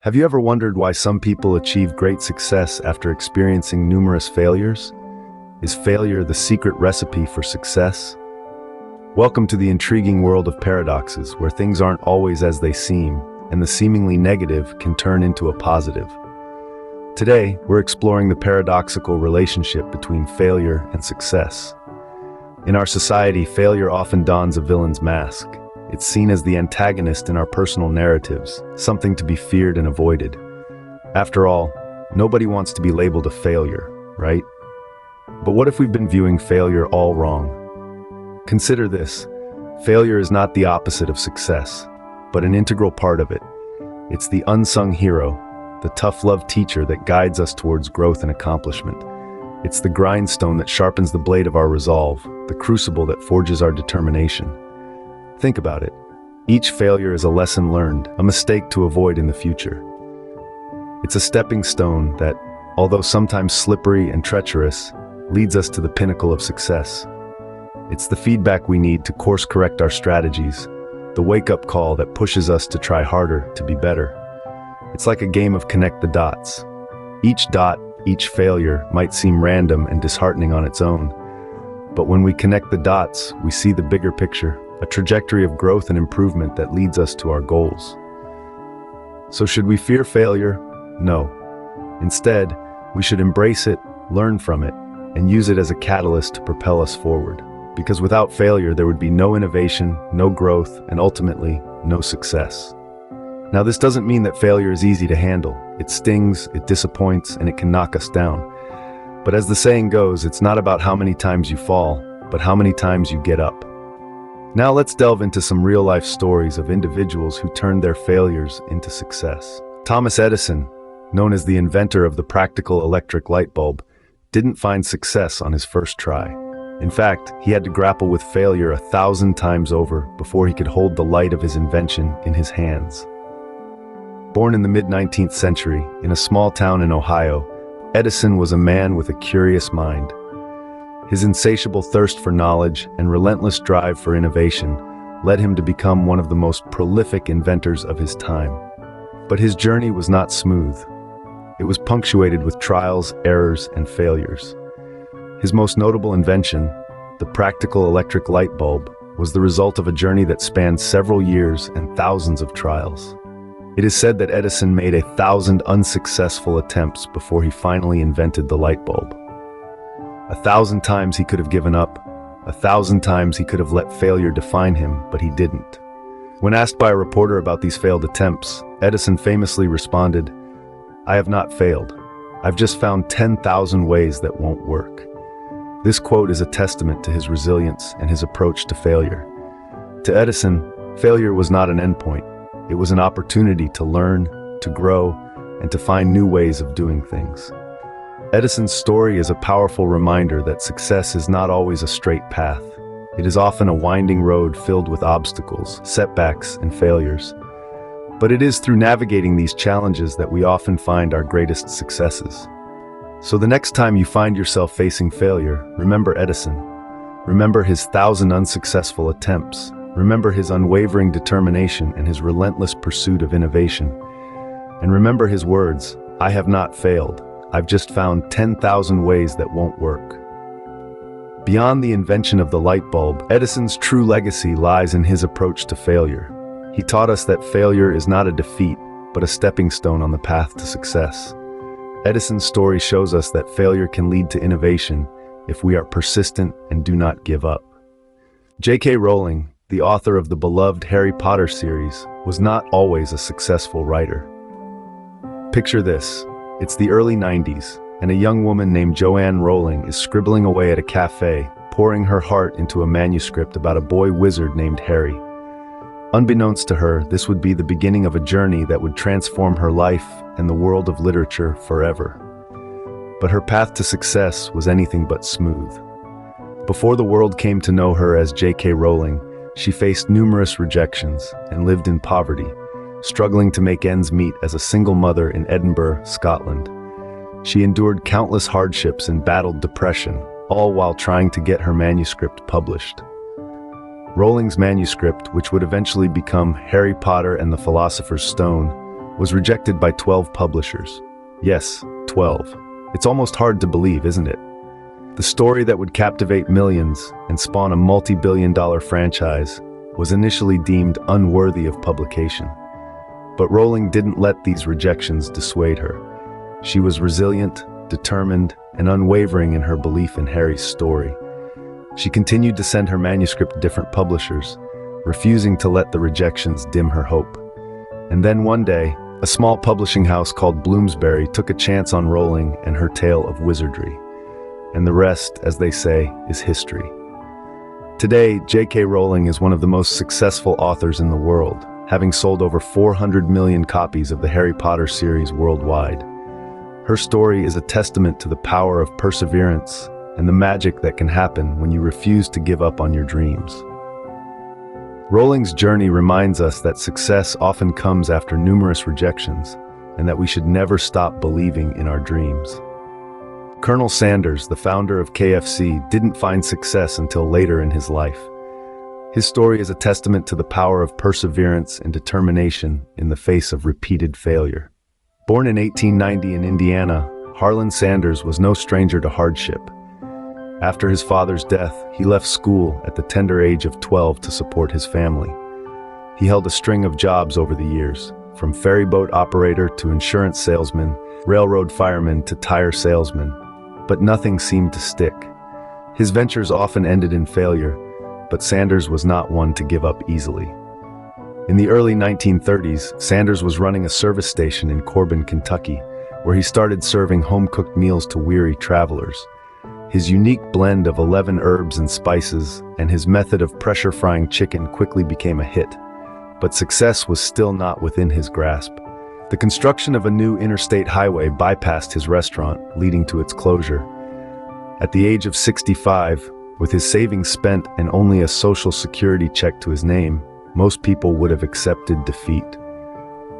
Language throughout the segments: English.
Have you ever wondered why some people achieve great success after experiencing numerous failures? Is failure the secret recipe for success? Welcome to the intriguing world of paradoxes, where things aren't always as they seem, and the seemingly negative can turn into a positive. Today, we're exploring the paradoxical relationship between failure and success. In our society, failure often dons a villain's mask. It's seen as the antagonist in our personal narratives, something to be feared and avoided. After all, nobody wants to be labeled a failure, right? But what if we've been viewing failure all wrong? Consider this: failure is not the opposite of success, but an integral part of it. It's the unsung hero, the tough-love teacher that guides us towards growth and accomplishment. It's the grindstone that sharpens the blade of our resolve, the crucible that forges our determination. Think about it. Each failure is a lesson learned, a mistake to avoid in the future. It's a stepping stone that, although sometimes slippery and treacherous, leads us to the pinnacle of success. It's the feedback we need to course-correct our strategies, the wake-up call that pushes us to try harder, to be better. It's like a game of connect the dots. Each dot, each failure might seem random and disheartening on its own, but when we connect the dots, we see the bigger picture, a trajectory of growth and improvement that leads us to our goals. So should we fear failure? No. Instead, we should embrace it, learn from it, and use it as a catalyst to propel us forward. Because without failure, there would be no innovation, no growth, and ultimately, no success. Now, this doesn't mean that failure is easy to handle. It stings, it disappoints, and it can knock us down. But as the saying goes, it's not about how many times you fall, but how many times you get up. Now let's delve into some real-life stories of individuals who turned their failures into success. Thomas Edison, known as the inventor of the practical electric light bulb, didn't find success on his first try. In fact, he had to grapple with failure 1,000 times over before he could hold the light of his invention in his hands. Born in the mid-19th century, in a small town in Ohio, Edison was a man with a curious mind. His insatiable thirst for knowledge and relentless drive for innovation led him to become one of the most prolific inventors of his time. But his journey was not smooth. It was punctuated with trials, errors, and failures. His most notable invention, the practical electric light bulb, was the result of a journey that spanned several years and thousands of trials. It is said that Edison made 1,000 unsuccessful attempts before he finally invented the light bulb. 1,000 times he could have given up, 1,000 times he could have let failure define him, but he didn't. When asked by a reporter about these failed attempts, Edison famously responded, "I have not failed. I've just found 10,000 ways that won't work." This quote is a testament to his resilience and his approach to failure. To Edison, failure was not an endpoint. It was an opportunity to learn, to grow, and to find new ways of doing things. Edison's story is a powerful reminder that success is not always a straight path. It is often a winding road filled with obstacles, setbacks, and failures. But it is through navigating these challenges that we often find our greatest successes. So the next time you find yourself facing failure, remember Edison. Remember his 1,000 unsuccessful attempts. Remember his unwavering determination and his relentless pursuit of innovation. And remember his words, "I have not failed. I've just found 10,000 ways that won't work." Beyond the invention of the light bulb, Edison's true legacy lies in his approach to failure. He taught us that failure is not a defeat, but a stepping stone on the path to success. Edison's story shows us that failure can lead to innovation if we are persistent and do not give up. J.K. Rowling, the author of the beloved Harry Potter series, was not always a successful writer. Picture this. It's the early 90s, and a young woman named Joanne Rowling is scribbling away at a cafe, pouring her heart into a manuscript about a boy wizard named Harry. Unbeknownst to her, this would be the beginning of a journey that would transform her life and the world of literature forever. But her path to success was anything but smooth. Before the world came to know her as J.K. Rowling, she faced numerous rejections and lived in poverty, struggling to make ends meet as a single mother in Edinburgh, Scotland. She endured countless hardships and battled depression, all while trying to get her manuscript published. Rowling's manuscript, which would eventually become Harry Potter and the Philosopher's Stone, was rejected by 12 publishers. Yes, 12. It's almost hard to believe, isn't it? The story that would captivate millions and spawn a multi-billion-dollar franchise was initially deemed unworthy of publication. But Rowling didn't let these rejections dissuade her. She was resilient, determined, and unwavering in her belief in Harry's story. She continued to send her manuscript to different publishers, refusing to let the rejections dim her hope. And then one day, a small publishing house called Bloomsbury took a chance on Rowling and her tale of wizardry. And the rest, as they say, is history. Today, J.K. Rowling is one of the most successful authors in the world, having sold over 400 million copies of the Harry Potter series worldwide. Her story is a testament to the power of perseverance and the magic that can happen when you refuse to give up on your dreams. Rowling's journey reminds us that success often comes after numerous rejections, and that we should never stop believing in our dreams. Colonel Sanders, the founder of KFC, didn't find success until later in his life. His story is a testament to the power of perseverance and determination in the face of repeated failure. Born in 1890 in Indiana, Harlan Sanders was no stranger to hardship. After his father's death, he left school at the tender age of 12 to support his family. He held a string of jobs over the years, from ferryboat operator to insurance salesman, railroad fireman to tire salesman, but nothing seemed to stick. His ventures often ended in failure, but Sanders was not one to give up easily. In the early 1930s, Sanders was running a service station in Corbin, Kentucky, where he started serving home-cooked meals to weary travelers. His unique blend of 11 herbs and spices and his method of pressure-frying chicken quickly became a hit, but success was still not within his grasp. The construction of a new interstate highway bypassed his restaurant, leading to its closure. At the age of 65, with his savings spent and only a Social Security check to his name, most people would have accepted defeat.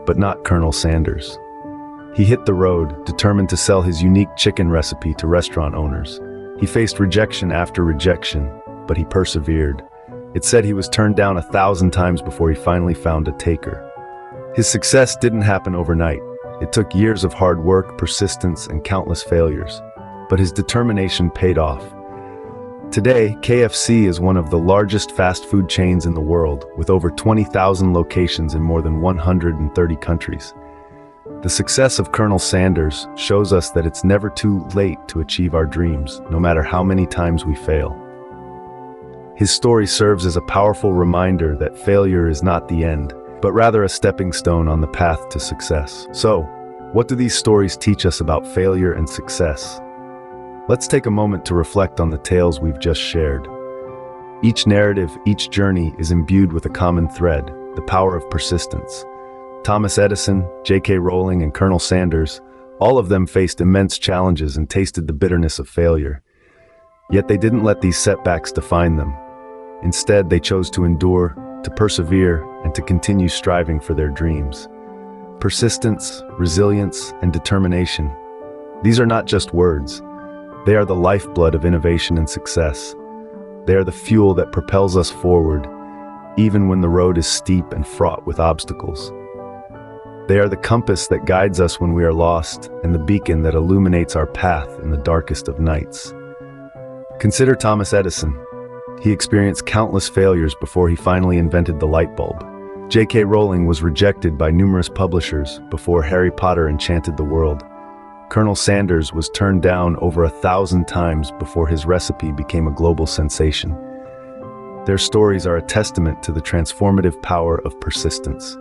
But not Colonel Sanders. He hit the road, determined to sell his unique chicken recipe to restaurant owners. He faced rejection after rejection, but he persevered. It said he was turned down 1,000 times before he finally found a taker. His success didn't happen overnight. It took years of hard work, persistence, and countless failures. But his determination paid off. Today, KFC is one of the largest fast food chains in the world, with over 20,000 locations in more than 130 countries. The success of Colonel Sanders shows us that it's never too late to achieve our dreams, no matter how many times we fail. His story serves as a powerful reminder that failure is not the end, but rather a stepping stone on the path to success. So, what do these stories teach us about failure and success? Let's take a moment to reflect on the tales we've just shared. Each narrative, each journey is imbued with a common thread, the power of persistence. Thomas Edison, J.K. Rowling, and Colonel Sanders, all of them faced immense challenges and tasted the bitterness of failure. Yet they didn't let these setbacks define them. Instead, they chose to endure, to persevere, and to continue striving for their dreams. Persistence, resilience, and determination. These are not just words. They are the lifeblood of innovation and success. They are the fuel that propels us forward, even when the road is steep and fraught with obstacles. They are the compass that guides us when we are lost, and the beacon that illuminates our path in the darkest of nights. Consider Thomas Edison. He experienced countless failures before he finally invented the light bulb. J.K. Rowling was rejected by numerous publishers before Harry Potter enchanted the world. Colonel Sanders was turned down over 1,000 times before his recipe became a global sensation. Their stories are a testament to the transformative power of persistence.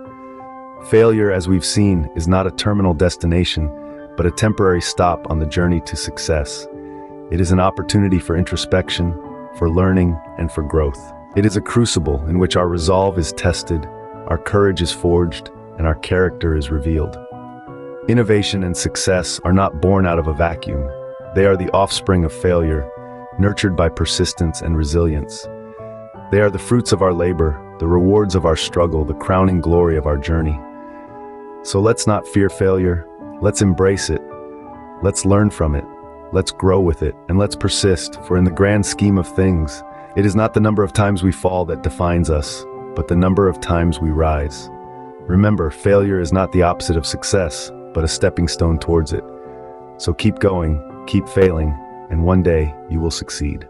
Failure, as we've seen, is not a terminal destination, but a temporary stop on the journey to success. It is an opportunity for introspection, for learning, and for growth. It is a crucible in which our resolve is tested, our courage is forged, and our character is revealed. Innovation and success are not born out of a vacuum. They are the offspring of failure, nurtured by persistence and resilience. They are the fruits of our labor, the rewards of our struggle, the crowning glory of our journey. So let's not fear failure. Let's embrace it. Let's learn from it. Let's grow with it, and let's persist, for in the grand scheme of things, it is not the number of times we fall that defines us, but the number of times we rise. Remember, failure is not the opposite of success, but a stepping stone towards it. So keep going, keep failing, and one day you will succeed.